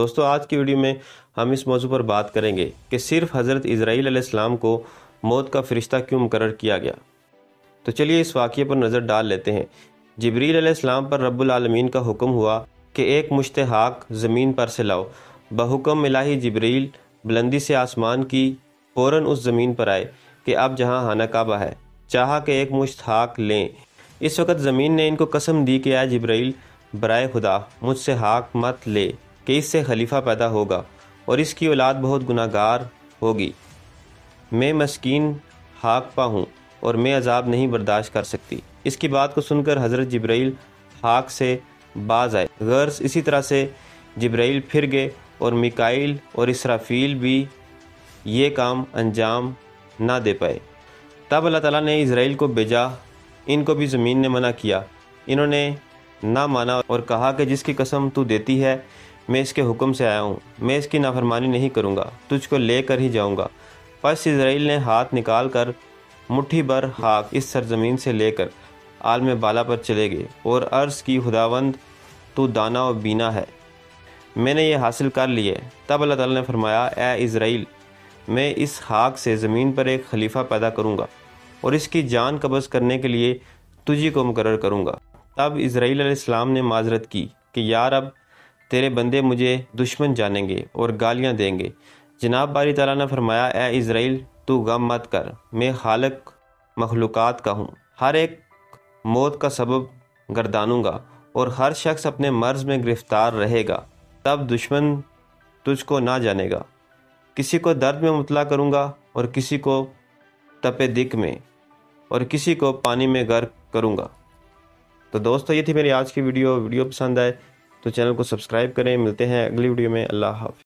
دوستو آج کی ویڈیو میں ہم اس موضوع پر بات کریں گے کہ صرف حضرت اسرائیل علیہ السلام کو موت کا فرشتہ کیوں مقرر کیا گیا۔ تو چلیے اس واقعے پر نظر ڈال لیتے ہیں۔ جبریل علیہ السلام پر رب العالمین کا حکم ہوا کہ ایک مشت خاک زمین پر سے لاؤ۔ بحکم الہی جبریل بلندی سے آسمان کی فوراً اس زمین پر آئے کہ اب جہاں خانہ کعبہ ہے، چاہا کہ ایک مشت خاک لیں۔ اس وقت زمین نے ان کو قسم دی کہ اے جبریل، برائے خدا مجھ سے خاک مت لے کہ اس سے خلیفہ پیدا ہوگا اور اس کی اولاد بہت گناہ گار ہوگی۔ میں مسکین خاک پا ہوں اور میں عذاب نہیں برداشت کر سکتی۔ اس کی بات کو سن کر حضرت جبرائیل خاک سے باز آئے۔ غرض اسی طرح سے جبرائیل پھر گئے اور میکائیل اور اسرافیل بھی یہ کام انجام نہ دے پائے۔ تب اللہ تعالیٰ نے اسرائیل کو بھیجا۔ ان کو بھی زمین نے منع کیا۔ انہوں نے نہ مانا اور کہا کہ جس کی قسم تو دیتی ہے میں اس کے حکم سے آیا ہوں، میں اس کی نافرمانی نہیں کروں گا، تجھ کو لے کر ہی جاؤں گا۔ پس اسرائیل نے ہاتھ نکال کر مٹھی بھر خاک اس سرزمین سے لے کر عالم بالا پر چلے گئے اور عرض کی خداوند تو دانا و بینا ہے، میں نے یہ حاصل کر لی ہے۔ تب اللہ تعالیٰ نے فرمایا اے اسرائیل، میں اس خاک سے زمین پر ایک خلیفہ پیدا کروں گا اور اس کی جان قبض کرنے کے لیے تجھی کو مقرر کروں گا۔ تب اسرائیل علیہ السلام نے معذرت کی کہ یا رب، تیرے بندے مجھے دشمن جانیں گے اور گالیاں دیں گے۔ جناب باری تعالیٰ نے فرمایا اے اسرائیل، تو غم مت کر، میں خالق مخلوقات کا ہوں، ہر ایک موت کا سبب گردانوں گا اور ہر شخص اپنے مرض میں گرفتار رہے گا۔ تب دشمن تجھ کو نہ جانے گا، کسی کو درد میں مبتلا کروں گا اور کسی کو تپے دک میں اور کسی کو پانی میں غرق کروں گا۔ تو دوستو یہ تھی میری آج کی ویڈیو پسند آئے تو چینل کو سبسکرائب کریں۔ ملتے ہیں اگلی ویڈیو میں۔ اللہ حافظ۔